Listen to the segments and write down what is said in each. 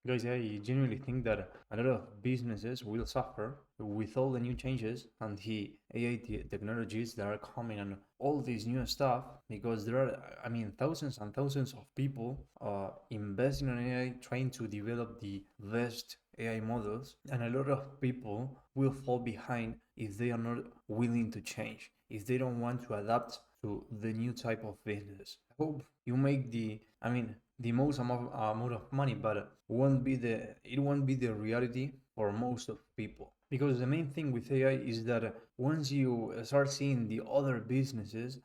Guys, I genuinely think that a lot of businesses will suffer with all the new changes and the AI technologies that are coming and all this new stuff, because there are, thousands and thousands of people investing in AI, trying to develop the best AI models, and a lot of people will fall behind if they are not willing to change, if they don't want to adapt to the new type of business. I hope you make the most amount of money, but it won't be the reality for most of people. Because the main thing with AI is that once you start seeing the other businesses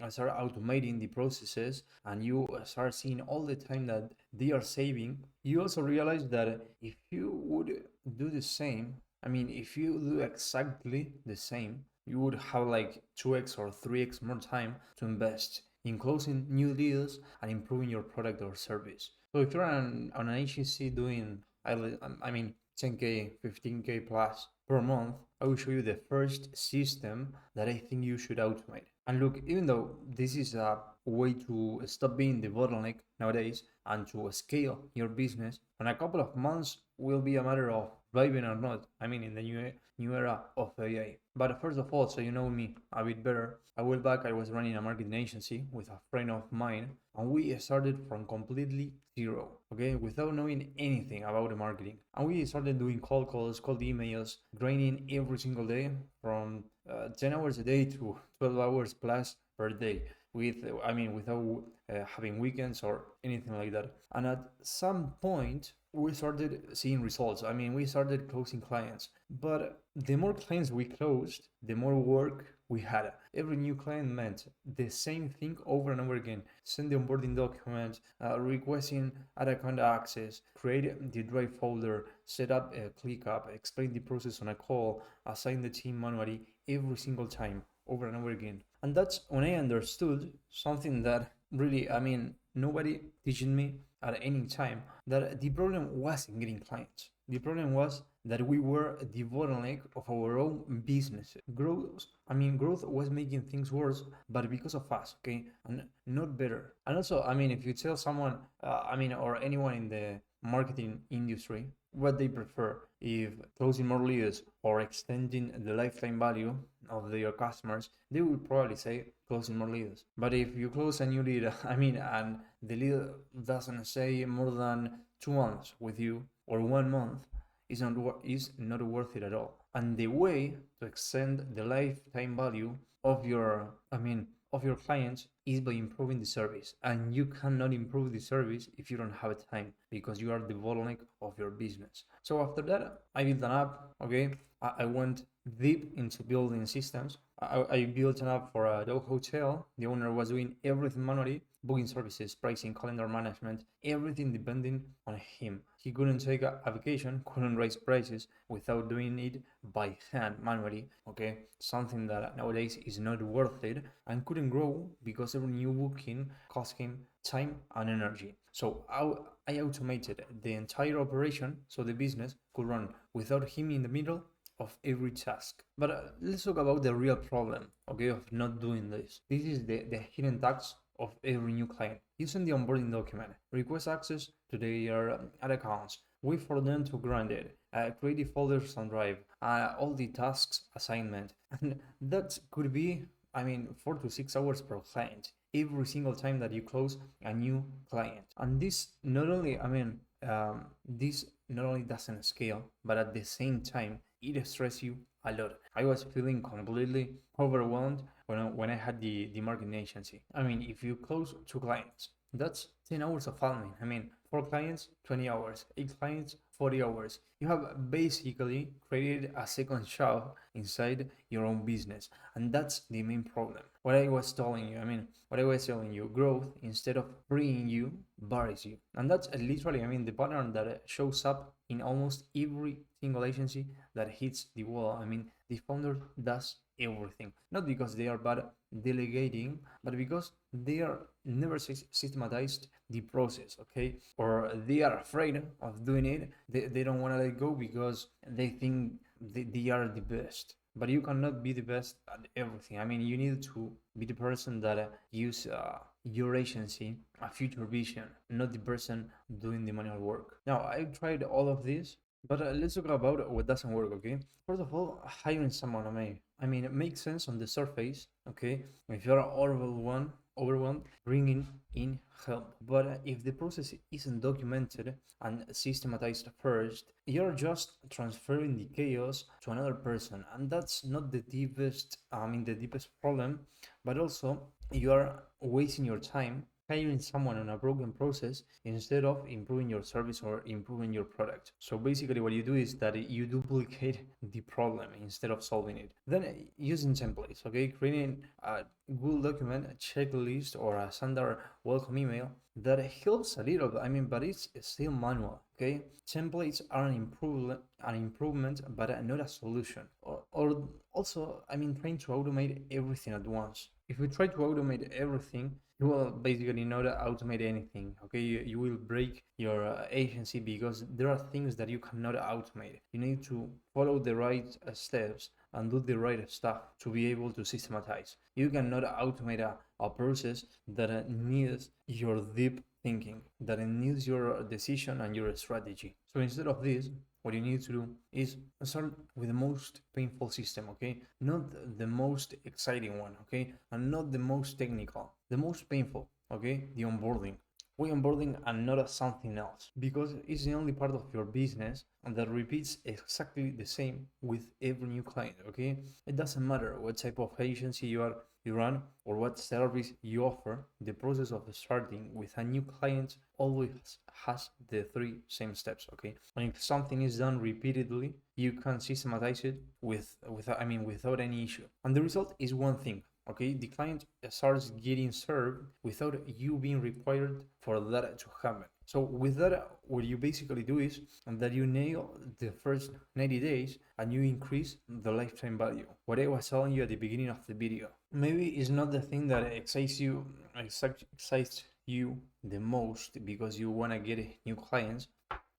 start automating the processes, and you start seeing all the time that they are saving, you also realize that if you would do the same, if you do exactly the same, you would have like 2x or 3x more time to invest in closing new deals and improving your product or service. So if you're on an agency doing, 10K, 15K plus per month, I will show you the first system that I think you should automate. And look, even though this is a way to stop being the bottleneck nowadays and to scale your business, in a couple of months will be a matter of driving or not. In the new era of AI. But first of all, so you know me a bit better, a while back I was running a marketing agency with a friend of mine, and we started from completely zero, okay, without knowing anything about the marketing. And we started doing cold calls, cold emails, grinding every single day from 10 hours a day to 12 hours plus per day, without having weekends or anything like that. And at some point we started seeing results. We started closing clients, but the more clients we closed, the more work we had. Every new client meant the same thing over and over again: send the onboarding document, requesting ad account access, create the drive folder, set up a ClickUp, explain the process on a call, assign the team manually every single time, over and over again. And that's when I understood something that really, nobody teaching me at any time, that the problem wasn't getting clients. The problem was that we were the bottleneck of our own business. Growth was making things worse, but because of us, okay, and not better. And also, if you tell someone, or anyone in the marketing industry, what they prefer, if closing more leads or extending the lifetime value of their customers, they will probably say closing more leads. But if you close a new lead, and the lead doesn't stay more than 2 months with you or 1 month, is not worth it at all. And the way to extend the lifetime value of your clients is by improving the service. And you cannot improve the service if you don't have time, because you are the bottleneck of your business. So after that, I built an app. Okay, I went deep into building systems. I built an app for a dog hotel. The owner was doing everything manually: booking services, pricing, calendar management, everything depending on him. He couldn't take a vacation, couldn't raise prices without doing it by hand manually. Okay, something that nowadays is not worth it, and couldn't grow because every new booking cost him time and energy. So I automated the entire operation so the business could run without him in the middle of every task. But let's talk about the real problem, okay, of not doing this. This is the hidden tax of every new client. Using the onboarding document, request access to their ad accounts, wait for them to grant it, create the folders on Drive, all the tasks assignment, and that could be 4 to 6 hours per client every single time that you close a new client. And this not only doesn't scale, but at the same time it stresses you a lot. I was feeling completely overwhelmed when I had the marketing agency. If you close 2 clients, that's 10 hours of admin. 4 clients, 20 hours, 8 clients, 40 hours. You have basically created a second shop inside your own business, and that's the main problem. What I was telling you, growth, instead of freeing you, buries you. And that's literally, the pattern that shows up in almost every single agency that hits the wall. The founder does everything, not because they are bad delegating, but because they are never systematized the process, okay, or they are afraid of doing it. They don't want to let go because they think they are the best. But you cannot be the best at everything. You need to be the person that your agency a future vision, not the person doing the manual work. Now, I tried all of this, but let's talk about what doesn't work, okay? First of all, hiring someone, I mean, it makes sense on the surface, okay? If you're overwhelmed, bringing in help. But if the process isn't documented and systematized first, you're just transferring the chaos to another person, and that's not the deepest problem, but also you are wasting your time hiring someone on a broken process instead of improving your service or improving your product. So basically what you do is that you duplicate the problem instead of solving it. Then using templates, okay, creating a Google document, a checklist, or a standard welcome email that helps a little, but it's still manual, okay? Templates are an improvement, but not a solution. Or also, trying to automate everything at once. If you try to automate everything, you will basically not automate anything, okay? You will break your agency because there are things that you cannot automate. You need to follow the right steps and do the right stuff to be able to systematize. You cannot automate a process that needs your deep thinking, that needs your decision and your strategy. So instead of this, what you need to do is start with the most painful system, okay? Not the most exciting one, okay? And not the most technical, the most painful, okay? The onboarding. We onboarding and not something else, because it's the only part of your business that repeats exactly the same with every new client, okay? It doesn't matter what type of agency you run or what service you offer. The process of starting with a new client always has the three same steps, okay? And if something is done repeatedly, you can systematize it without any issue. And the result is one thing, okay? The client starts getting served without you being required for that to happen. So with that, what you basically do is that you nail the first 90 days and you increase the lifetime value. What I was telling you at the beginning of the video. Maybe it's not the thing that excites you the most because you want to get new clients,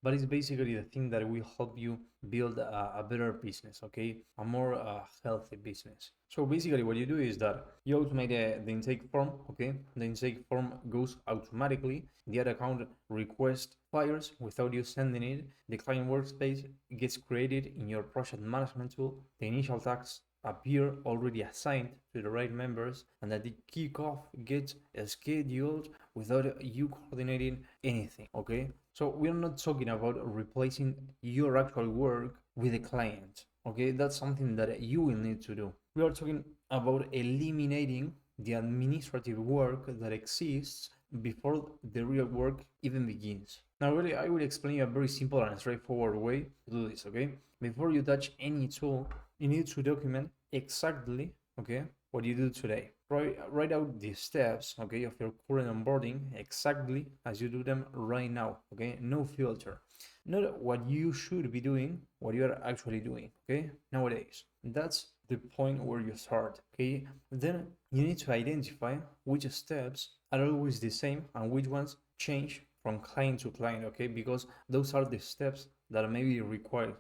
but it's basically the thing that will help you build a better business, okay? A more healthy business. So basically what you do is that you automate the intake form, okay? The intake form goes automatically. The ad account request fires without you sending it. The client workspace gets created in your project management tool. The initial tasks appear already assigned to the right members, and that the kickoff gets scheduled without you coordinating anything, okay? So we're not talking about replacing your actual work with a client, okay? That's something that you will need to do. We are talking about eliminating the administrative work that exists before the real work even begins. Now, really, I will explain you a very simple and straightforward way to do this, okay? Before you touch any tool, you need to document exactly, okay, what you do today. Write out the steps, okay, of your current onboarding exactly as you do them right now, okay? No filter. Not what you should be doing, what you are actually doing, okay? Nowadays. That's the point where you start, okay? Then you need to identify which steps are always the same and which ones change from client to client, okay? Because those are the steps that maybe require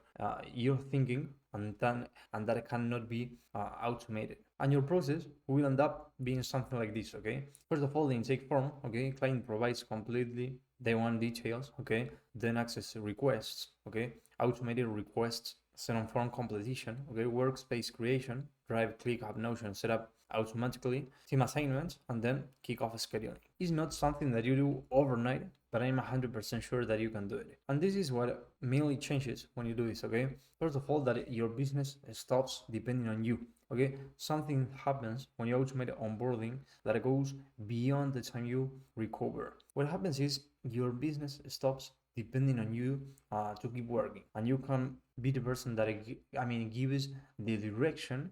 your thinking and that cannot be automated. And your process will end up being something like this, okay? First of all, the intake form, okay? Client provides completely day one details, okay? Then access requests, okay? Automated requests, send on form completion, okay? Workspace creation, drive, click, have Notion set up automatically, team assignments, and then kickoff scheduling. It's not something that you do overnight, but I'm 100% sure that you can do it. And this is what mainly changes when you do this, okay? First of all, that your business stops depending on you, okay? Something happens when you automate onboarding that goes beyond the time you recover. What happens is your business stops depending on you to keep working, and you can be the person that gives the direction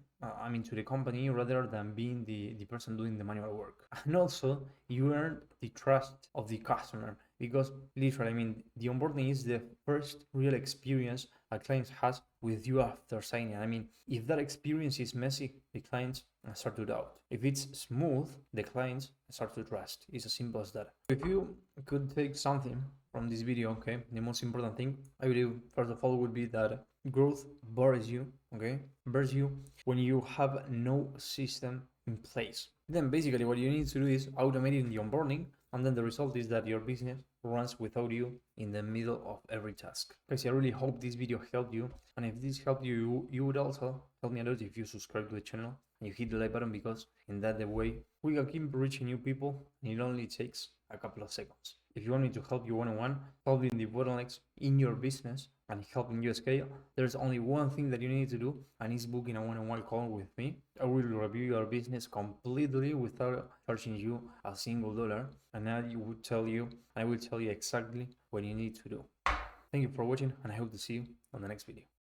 to the company rather than being the person doing the manual work. And also you earn the trust of the customer, because literally the onboarding is the first real experience a client has with you after signing. If that experience is messy, the clients start to doubt. If it's smooth, the clients start to trust. It's as simple as that. If you could take something from this video, okay, the most important thing I believe first of all would be that growth bores you, okay, bores you when you have no system in place. Then basically what you need to do is automating the onboarding, and then the result is that your business runs without you in the middle of every task. Guys, I really hope this video helped you, and if this helped you, you would also help me a lot if you subscribe to the channel and you hit the like button, because in that the way we can keep reaching new people, and it only takes a couple of seconds. If you want me to help you one-on-one, solving the bottlenecks in your business and helping you scale, there's only one thing that you need to do, and it's booking a one-on-one call with me. I will review your business completely without charging you a single dollar, and I will tell you exactly what you need to do. Thank you for watching, and I hope to see you on the next video.